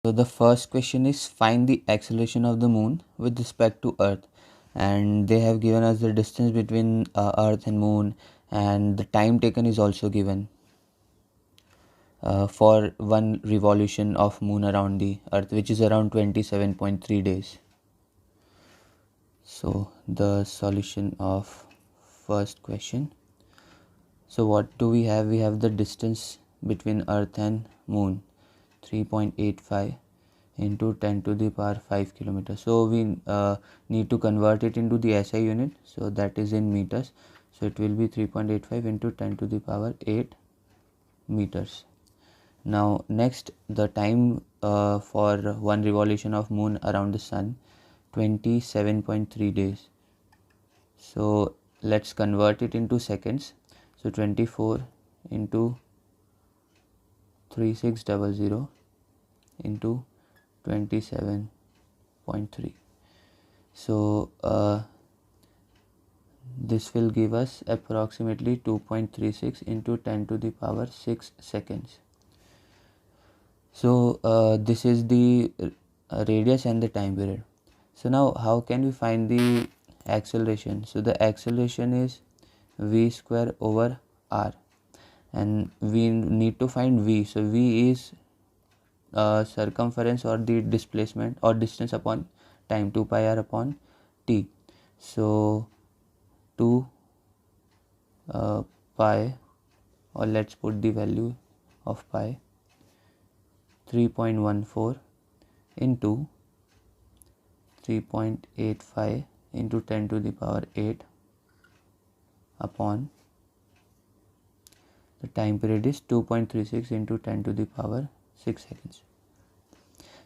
So the first question is find the acceleration of the moon with respect to earth, and they have given us the distance between earth and moon, and the time taken is also given for one revolution of moon around the earth, which is around 27.3 days. So the solution of first question. So what do we have? We have the distance between earth and moon, 3.85 into 10 to the power 5 kilometers. So we need to convert it into the SI unit, so that is in meters. So it will be 3.85 into 10 to the power 8 meters. Now next, the time for one revolution of moon around the sun, 27.3 days. So let's convert it into seconds. So 24 into 3600 into 27.3. So this will give us approximately 2.36 into 10 to the power 6 seconds. So this is the radius and the time period. So now how can we find the acceleration? So the acceleration is v square over r, and we need to find v. So v is circumference or the displacement or distance upon time, 2 pi r upon t. So 2 pi, or let's put the value of pi, 3.14 into 3.85 into 10 to the power 8 upon the time period is 2.36 into 10 to the power 6 seconds.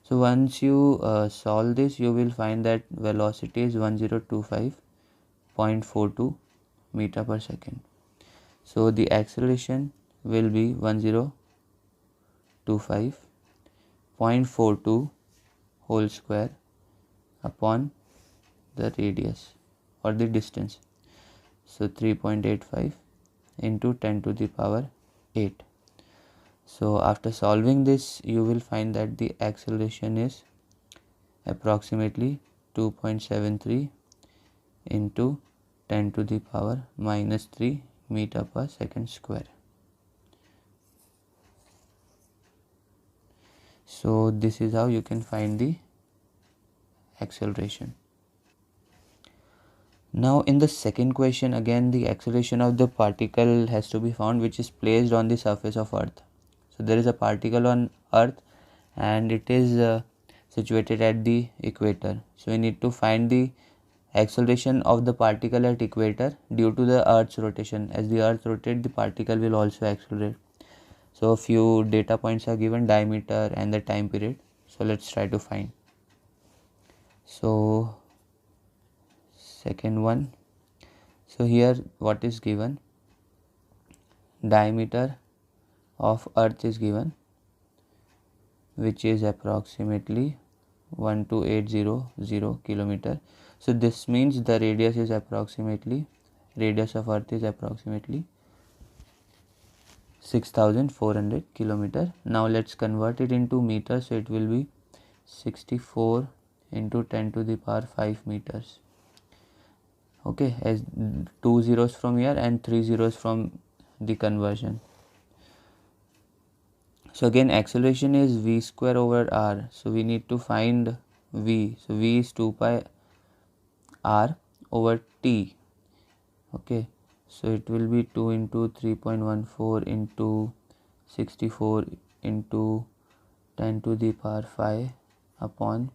So once you solve this, you will find that velocity is 1025.42 meter per second. So the acceleration will be 1025.42 whole square upon the radius or the distance. So 3.85 into 10 to the power 8. So after solving this, you will find that the acceleration is approximately 2.73 into 10 to the power minus 3 meter per second square. So this is how you can find the acceleration. Now in the second question, again the acceleration of the particle has to be found, which is placed on the surface of earth. So there is a particle on earth and it is situated at the equator. So we need to find the acceleration of the particle at equator due to the earth's rotation. As the earth rotates, the particle will also accelerate. So a few data points are given, diameter and the time period. So let's try to find. So second one, so here what is given, diameter of earth is given, which is approximately 12800 kilometer. So this means the radius is approximately, radius of earth is approximately 6400 kilometer. Now let's convert it into meters. So it will be 64 into 10 to the power 5 meters. Okay, as 2 zeros from here and 3 zeros from the conversion. So again acceleration is v square over r. So we need to find v. So v is 2 pi r over t. Okay, so it will be 2 into 3.14 into 64 into 10 to the power 5 upon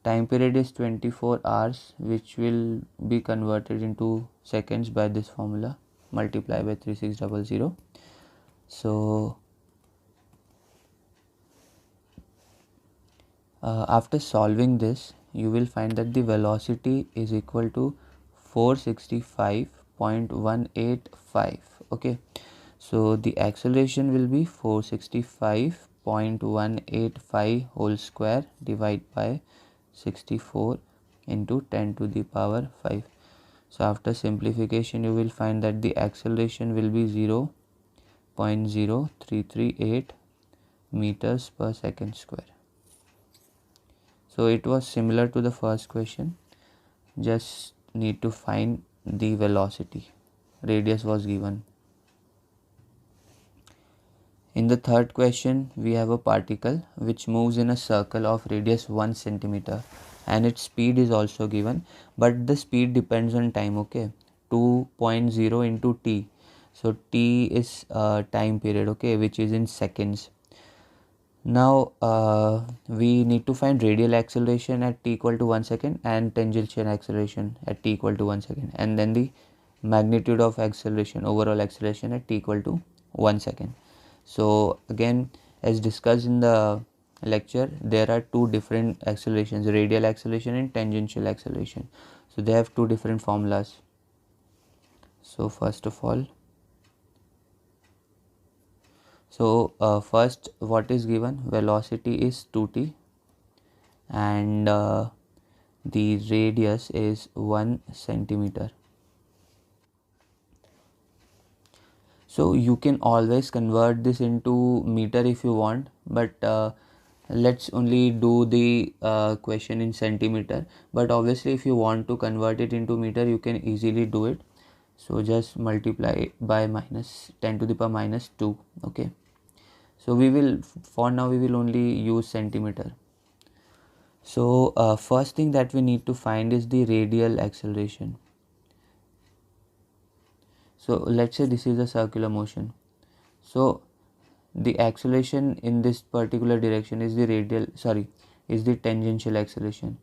time period is 24 hours, which will be converted into seconds by this formula, multiply by 3600. So after solving this, you will find that the velocity is equal to 465.185. okay, so the acceleration will be 465.185 whole square divided by 64 into 10 to the power 5. So after simplification, you will find that the acceleration will be 0.0338 meters per second square. So it was similar to the first question, just need to find the velocity. Radius was given. In the third question, we have a particle which moves in a circle of radius 1 centimeter and its speed is also given, but the speed depends on time. Okay, 2.0 into t. So t is time period, okay, which is in seconds. Now we need to find radial acceleration at t equal to 1 second and tangential acceleration at t equal to 1 second, and then the magnitude of acceleration, overall acceleration at t equal to 1 second. So again, as discussed in the lecture, there are two different accelerations, radial acceleration and tangential acceleration. So they have two different formulas. So first of all, first what is given, velocity is 2t and the radius is 1 centimeter. So you can always convert this into meter if you want, but let's only do the question in centimeter. But obviously if you want to convert it into meter, you can easily do it. So just multiply by minus 10 to the power minus 2. Okay, so we will, for now we will only use centimeter. So first thing that we need to find is the radial acceleration. So let's say this is a circular motion. So the acceleration in this particular direction is the tangential acceleration,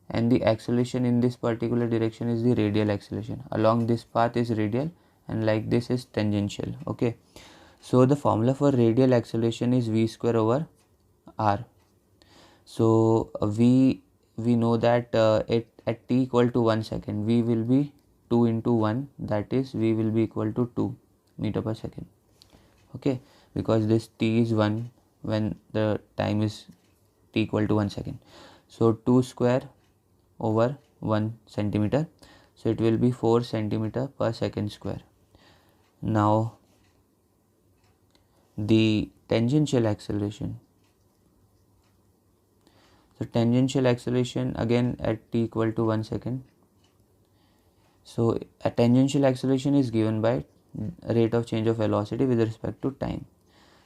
and the acceleration in this particular direction is the radial acceleration. Along this path is radial and like this is tangential. Okay, so the formula for radial acceleration is v square over r. So we know that at t equal to 1 second v will be 2 into 1, that is v will be equal to 2 meter per second. Okay, because this t is 1 when the time is t equal to 1 second. So 2 square over 1 centimeter, so it will be 4 centimeter per second square. Now the tangential acceleration. So tangential acceleration again at t equal to 1 second. So a tangential acceleration is given by rate of change of velocity with respect to time.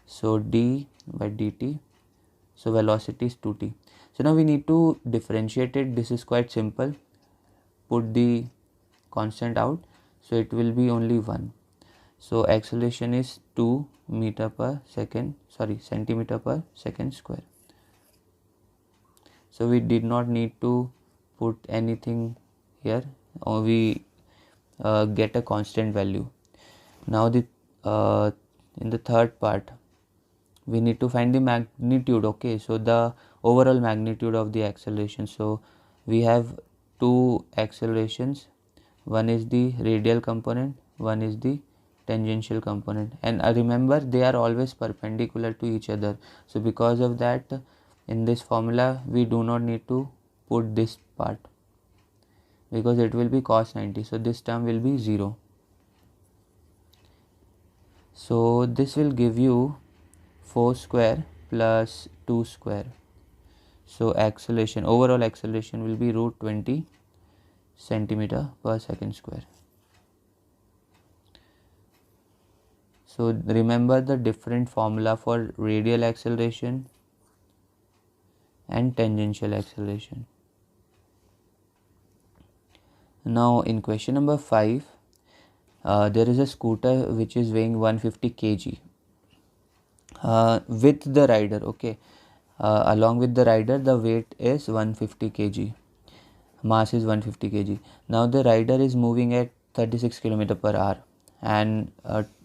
So d by dt, so velocity is 2t. So now we need to differentiate it. This is quite simple. Put the constant out, so it will be only 1. So acceleration is 2 centimeter per second square. So we did not need to put anything here, or we get a constant value. Now in the third part we need to find the magnitude. Okay, so the overall magnitude of the acceleration. So we have two accelerations, one is the radial component, one is the tangential component, and remember they are always perpendicular to each other. So because of that, in this formula we do not need to put this part because it will be cos 90, so this term will be 0. So this will give you 4 square plus 2 square. So acceleration, overall acceleration will be root 20 centimeter per second square. So remember the different formula for radial acceleration and tangential acceleration. Now in question number 5, there is a scooter which is weighing 150 kg with the rider. Okay, along with the rider the weight is 150 kg, mass is 150 kg. Now the rider is moving at 36 km per hour and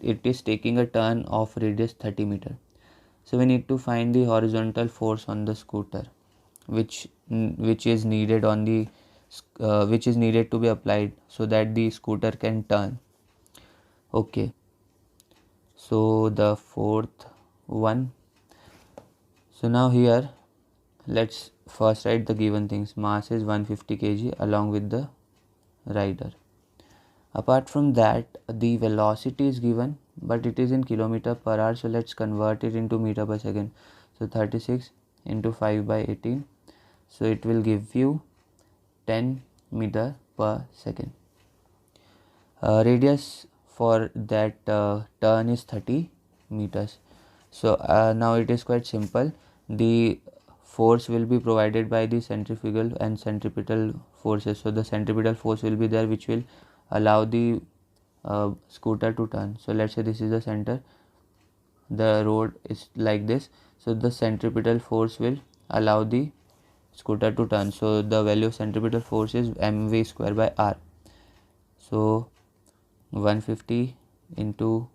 it is taking a turn of radius 30 meter. So we need to find the horizontal force on the scooter which is needed on the which is needed to be applied so that the scooter can turn. Okay, so the fourth one. So now here let's first write the given things. Mass is 150 kg along with the rider. Apart from that, the velocity is given but it is in kilometer per hour, so let's convert it into meter per second. So 36 into 5 by 18, so it will give you 10 meter per second. Radius for that turn is 30 meters. So now it is quite simple. The force will be provided by the centrifugal and centripetal forces. So the centripetal force will be there, which will allow the scooter to turn. So let's say this is the center, the road is like this, so the centripetal force will allow the scooter to turn. So the value of centripetal force is mv square by r. So 150 into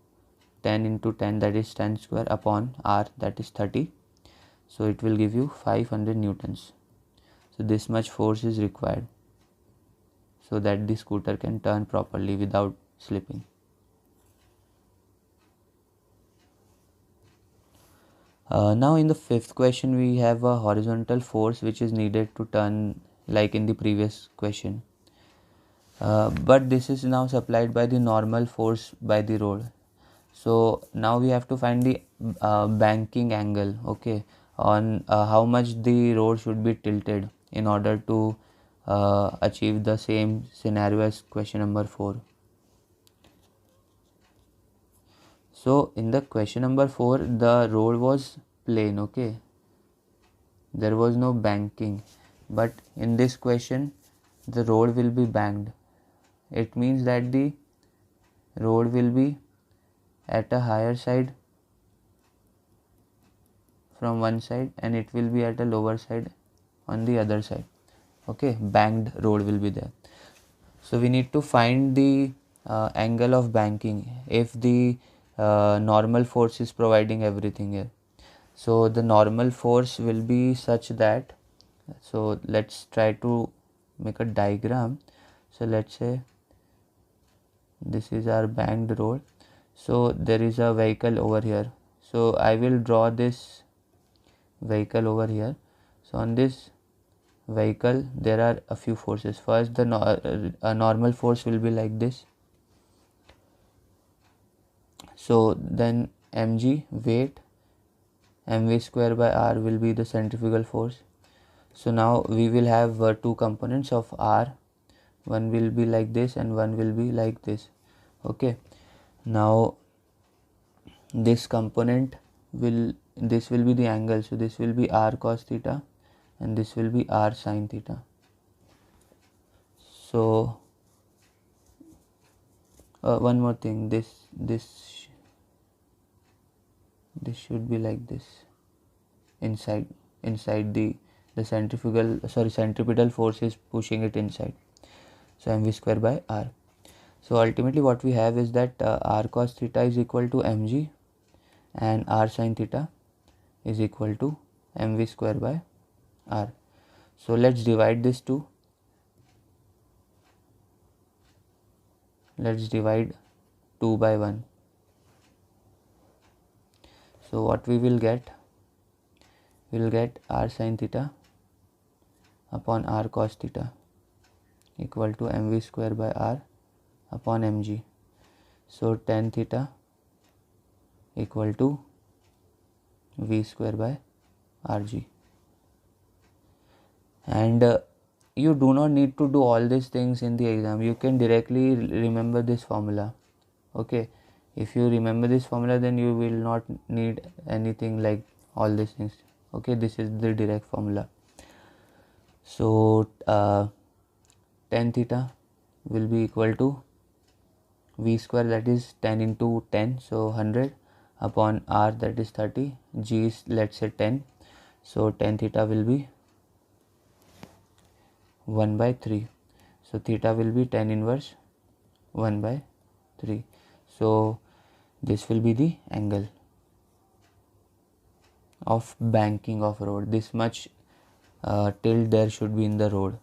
10 into 10, that is 10 square, upon r, that is 30. So it will give you 500 newtons. So this much force is required so that the scooter can turn properly without slipping. Now in the fifth question we have a horizontal force which is needed to turn like in the previous question. But this is now supplied by the normal force by the road. So now we have to find the banking angle, okay, on how much the road should be tilted in order to achieve the same scenario as question number 4. So in the question number 4 the road was plain, okay, there was no banking, but in this question the road will be banked. It means that the road will be at a higher side from one side and it will be at a lower side on the other side, okay, banked road will be there. So we need to find the angle of banking if the normal force is providing everything here. So the normal force will be such that, so let's try to make a diagram. So let's say this is our banked road, so there is a vehicle over here, so I will draw this vehicle over here. So on this vehicle there are a few forces. First the normal force will be like this, so then mg weight, mv square by r will be the centrifugal force. So now we will have two components of r, one will be like this and one will be like this, okay. Now this component will, this will be the angle, so this will be r cos theta and this will be r sin theta. So one more thing, this should be like this, inside the centripetal force is pushing it inside, so mv square by r. So ultimately what we have is that r cos theta is equal to mg and r sin theta is equal to mv square by r. So let's divide this two. Let's divide 2 by 1. So what we will get? We will get r sin theta upon r cos theta equal to mv square by r upon mg. So tan theta equal to v square by rg. And you do not need to do all these things in the exam. You can directly remember this formula, okay. If you remember this formula, then you will not need anything like all these things, okay. This is the direct formula. So tan theta will be equal to v square, that is 10 into 10, so 100, upon r, that is 30, g is let's say 10, so tan theta will be 1 by 3. So theta will be tan inverse 1 by 3. So this will be the angle of banking of road. This much tilt there should be in the road.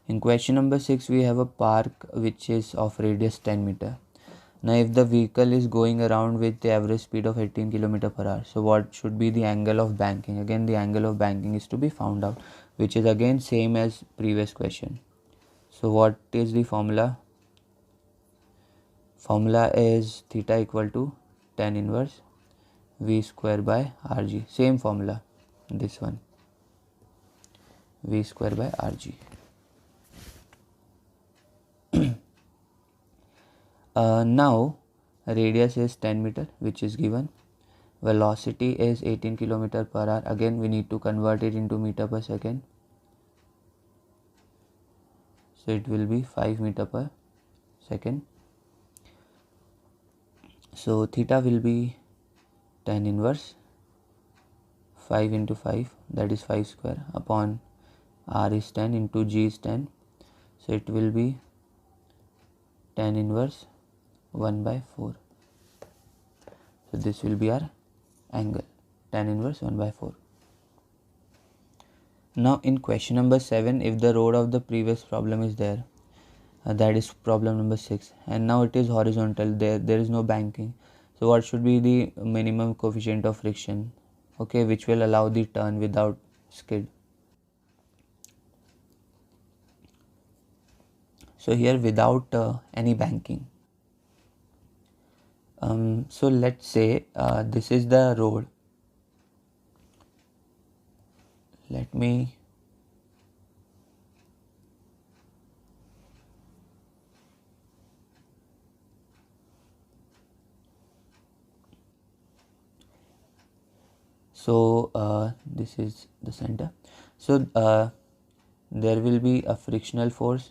In question number 6 we have a park which is of radius 10 meter. Now if the vehicle is going around with the average speed of 18 km per hour, so what should be the angle of banking? Again the angle of banking is to be found out, which is again same as previous question. So what is the formula? Formula is theta equal to tan inverse v square by rg, same formula, this one, v square by rg. Now radius is 10 meter, which is given. Velocity is 18 km per hour. Again we need to convert it into meter per second. So it will be 5 meter per second. So theta will be tan inverse 5 into 5, that is 5 square, upon r is 10 into g is 10. So it will be tan inverse 1 by 4. So this will be our angle, tan inverse 1 by 4. Now in question number 7, if the road of the previous problem is there, that is problem number 6, and now it is horizontal, there is no banking. So what should be the minimum coefficient of friction, okay, which will allow the turn without skid? So here without any banking. So let's say this is the road. Let me this is the center. So there will be a frictional force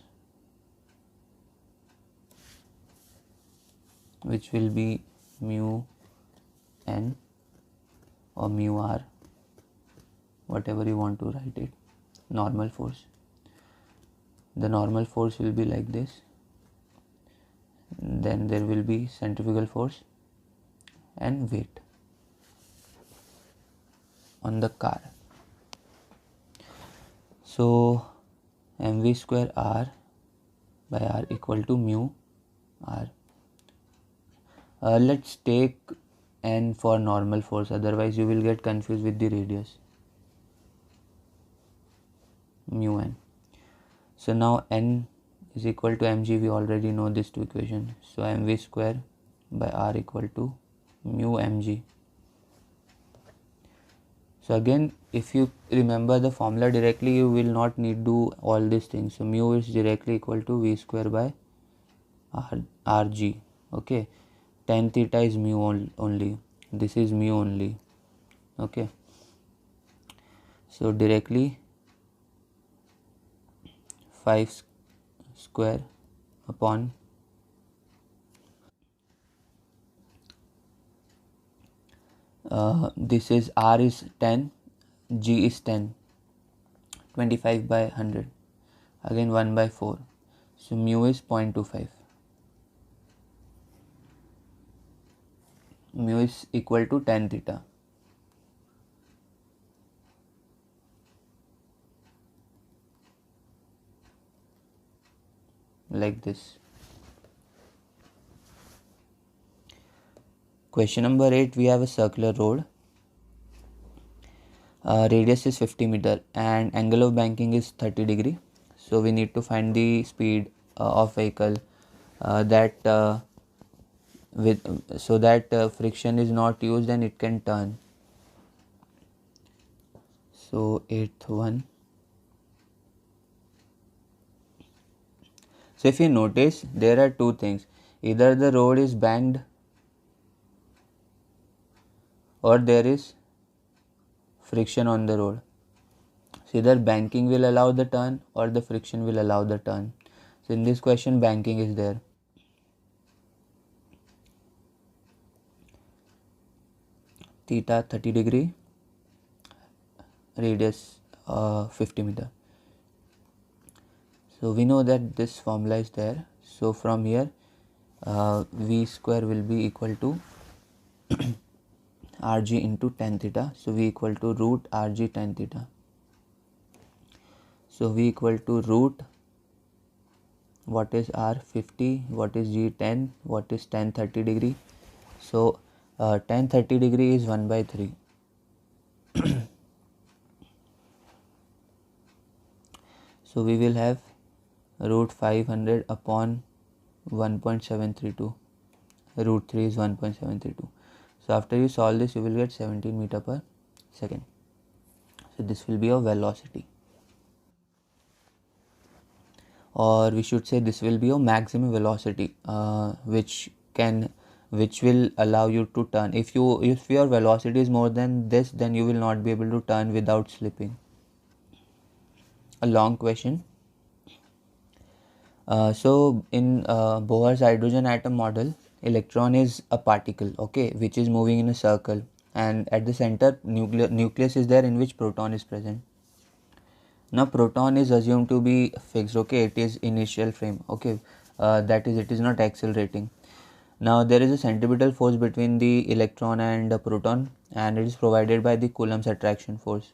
which will be mu n or mu r, whatever you want to write it, normal force. The normal force will be like this. Then there will be centrifugal force and weight on the car. So mv square r by r equal to mu r. Let's take n for normal force, otherwise you will get confused with the radius. Mu n. So now n is equal to mg, we already know these two equations. So mv square by r equal to mu mg. So again, if you remember the formula directly, you will not need to do all these things. So mu is directly equal to v square by rg. Okay, tan theta is mu only. This is mu only. Okay. So directly 5 square upon this is r is 10, g is 10, 25 by 100, again 1 by 4. So mu is 0.25. Mu is equal to tan theta. Like this. Question number 8, we have a circular road. Radius is 50 meter and angle of banking is 30 degree. So we need to find the speed of vehicle so that friction is not used and it can turn. So 8th one. So if you notice, there are two things. Either the road is banked or there is friction on the road. So either banking will allow the turn or the friction will allow the turn. So in this question, banking is there. Theta 30 degree, radius 50 meter. So we know that this formula is there. So from here v square will be equal to rg into tan theta. So v equal to root rg tan theta. So v equal to root, what is r 50, what is g 10, what is tan 30 degree. So tan 30 degree is 1 by 3. So we will have root 500 upon 1.732. Root 3 is 1.732. So after you solve this, you will get 17 meter per second. So this will be a velocity, or we should say this will be a maximum velocity, which will allow you to turn. If your velocity is more than this, then you will not be able to turn without slipping. A long question. So in Bohr's hydrogen atom model, electron is a particle, okay, which is moving in a circle, and at the center nucleus is there in which proton is present. Now proton is assumed to be fixed, okay, it is initial frame, okay, that is, it is not accelerating. Now there is a centripetal force between the electron and the proton, and it is provided by the Coulomb's attraction force.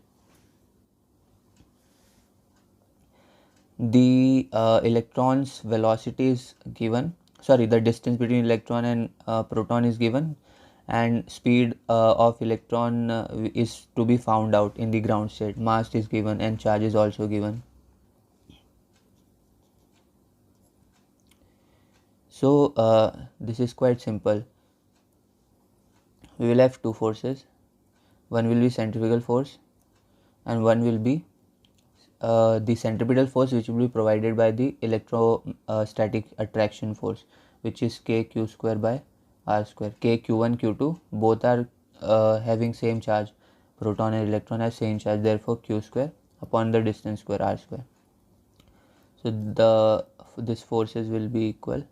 The electron's velocity is given, the distance between electron and proton is given, and speed of electron is to be found out in the ground state. Mass is given and charge is also given. So this is quite simple. We will have two forces. One will be centrifugal force and one will be the centripetal force, which will be provided by the electrostatic attraction force, which is kq square by r square. K, q1, q2 both are having same charge. Proton and electron have same charge, therefore q square upon the distance square r square. So this forces will be equal.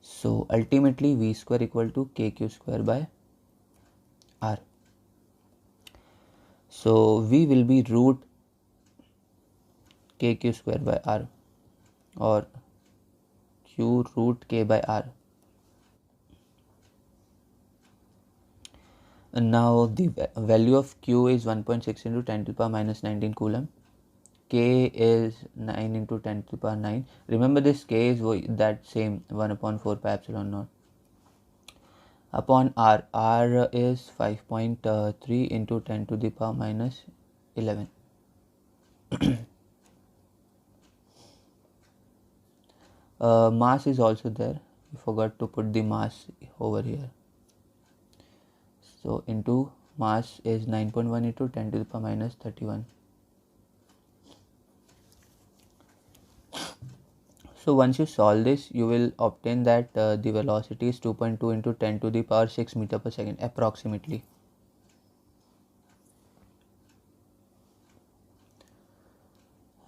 So ultimately v square equal to kq square by r. So v will be root kq square by r, or q root k by r. And now the value of q is 1.6 into 10 to the power minus 19 coulomb. K is 9 into 10 to the power 9. Remember, this k is that same 1 upon 4 pi epsilon naught. Upon r is 5.3 into 10 to the power minus 11. Mass is also there. We forgot to put the mass over here. So into mass is 9.1 into 10 to the power minus 31. So once you solve this, you will obtain that the velocity is 2.2 into 10 to the power 6 meter per second approximately.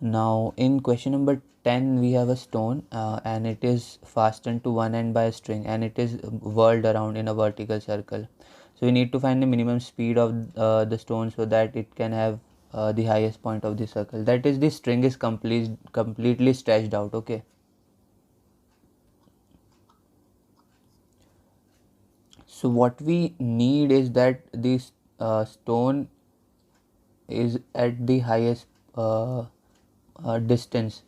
Now in question number 10, we have a stone and it is fastened to one end by a string, and it is whirled around in a vertical circle. So we need to find the minimum speed of the stone so that it can have the highest point of the circle. That is, the string is completely stretched out, okay. So what we need is that this stone is at the highest distance.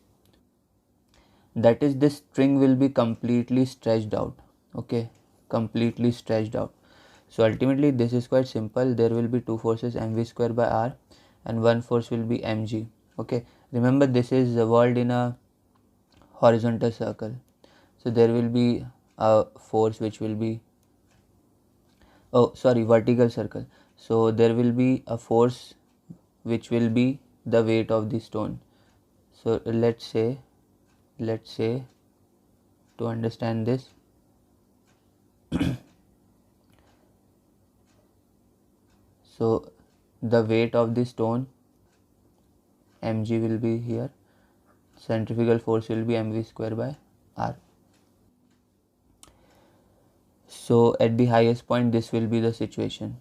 That is, this string will be completely stretched out, okay, completely stretched out. So ultimately this is quite simple. There will be two forces, mv square by r, and one force will be mg, okay. Remember, this is whirled in a horizontal circle, so there will be a force which will be vertical circle, so there will be a force which will be the weight of the stone. So let's say to understand this, so the weight of the stone mg will be here, centrifugal force will be mv square by r. So at the highest point, this will be the situation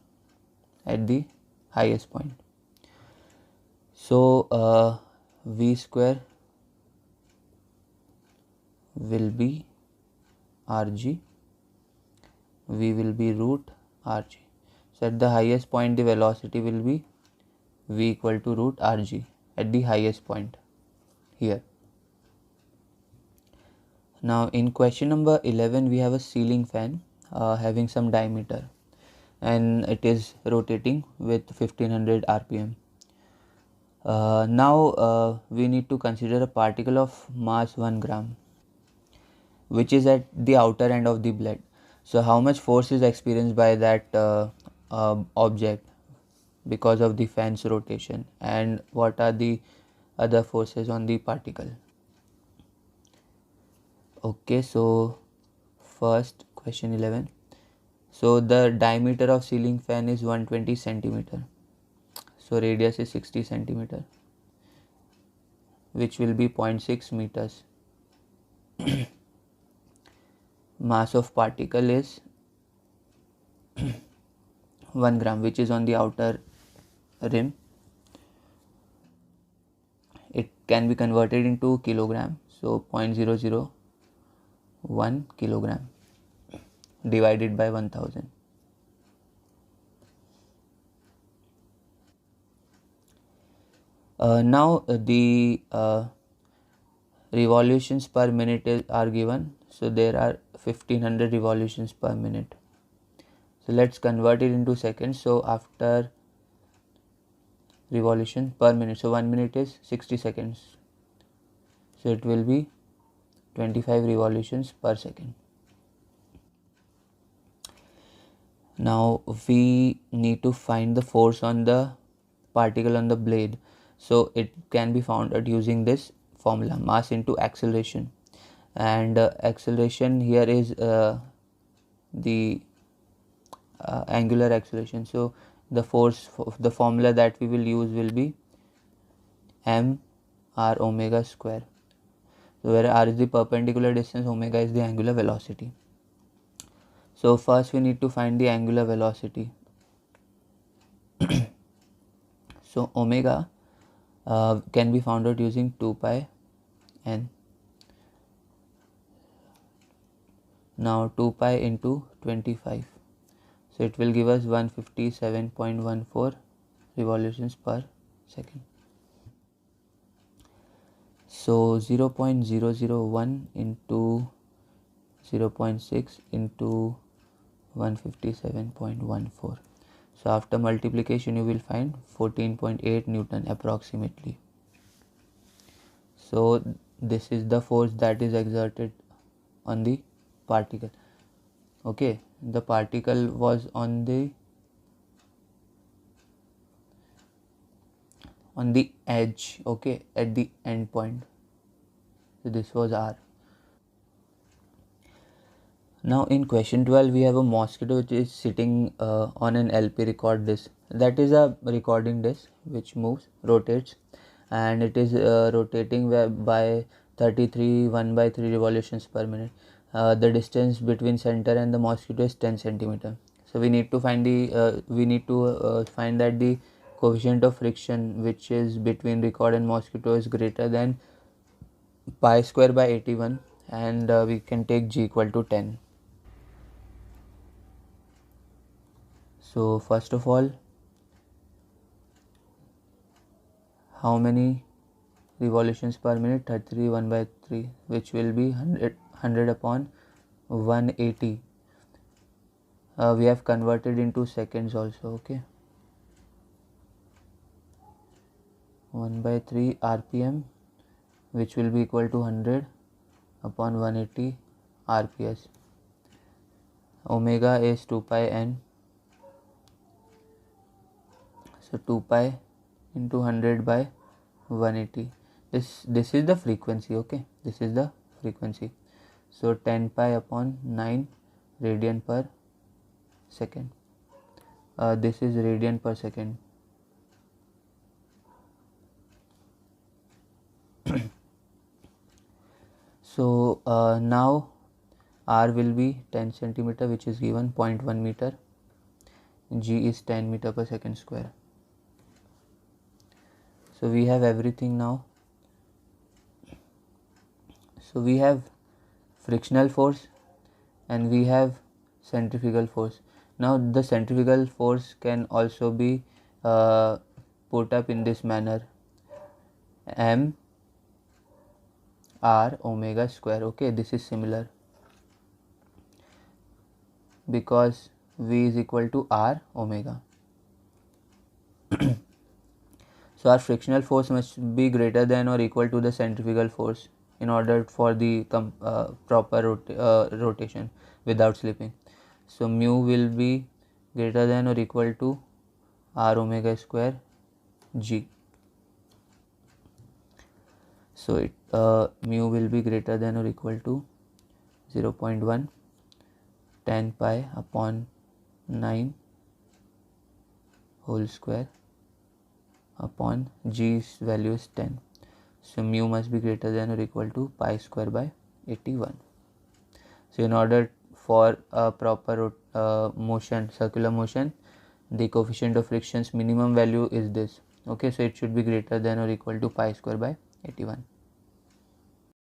at the highest point. So v square will be rg, v will be root rg. So at the highest point, the velocity will be v equal to root rg at the highest point here. Now in question number 11, we have a ceiling fan having some diameter, and it is rotating with 1500 rpm. Now we need to consider a particle of mass 1 gram, which is at the outer end of the blade. So how much force is experienced by that object because of the fan's rotation, and what are the other forces on the particle. Okay, so first question 11. So the diameter of ceiling fan is 120 centimeter. So radius is 60 centimeter, which will be 0.6 meters. Mass of particle is 1 gram, which is on the outer rim. It can be converted into kilogram. So 0.001 kilogram divided by 1000. Now the revolutions per minute are given. So there are 1500 revolutions per minute. So let's convert it into seconds. So after revolution per minute, so 1 minute is 60 seconds. So it will be 25 revolutions per second. Now we need to find the force on the particle on the blade. So it can be found out using this formula, mass into acceleration. And acceleration here is the angular acceleration. So the force, the formula that we will use will be m r omega square. So where r is the perpendicular distance, omega is the angular velocity. So first we need to find the angular velocity. So omega can be found out using 2 pi n. Now 2 pi into 25. So it will give us 157.14 revolutions per second. So 0.001 into 0.6 into 157.14. So after multiplication you will find 14.8 Newton approximately. So this is the force that is exerted on the particle. Okay, the particle was on the edge, okay, at the end point. So this was R. Now in question 12 we have a mosquito which is sitting on an LP record disc. That is a recording disc which moves, rotates, and it is rotating by 33 1/3 revolutions per minute. The distance between center and the mosquito is 10 centimeter. So we need to find find that the coefficient of friction which is between record and mosquito is greater than pi square by 81, and we can take g equal to 10. So first of all, how many revolutions per minute? 33 1/3, which will be 100 upon 180. We have converted into seconds also, okay. 1/3 rpm, which will be equal to 100 upon 180 rps. Omega is 2 pi n. So 2 pi into 100 by 180. This is the frequency, okay. This is the frequency. So 10 pi upon 9 radian per second. This is radian per second. So now R will be 10 centimeter, which is given 0.1 meter. G is 10 meter per second square. So we have everything now. So we have frictional force and we have centrifugal force. Now the centrifugal force can also be put up in this manner: m r omega square. Okay, this is similar because V is equal to r omega. So our frictional force must be greater than or equal to the centrifugal force in order for the proper rotation without slipping. So mu will be greater than or equal to r omega square g. So it mu will be greater than or equal to 0.1 10 pi upon 9 whole square upon g's value is 10. So mu must be greater than or equal to pi square by 81. So in order for a proper motion, circular motion, the coefficient of friction's minimum value is this. Okay, so it should be greater than or equal to pi square by 81.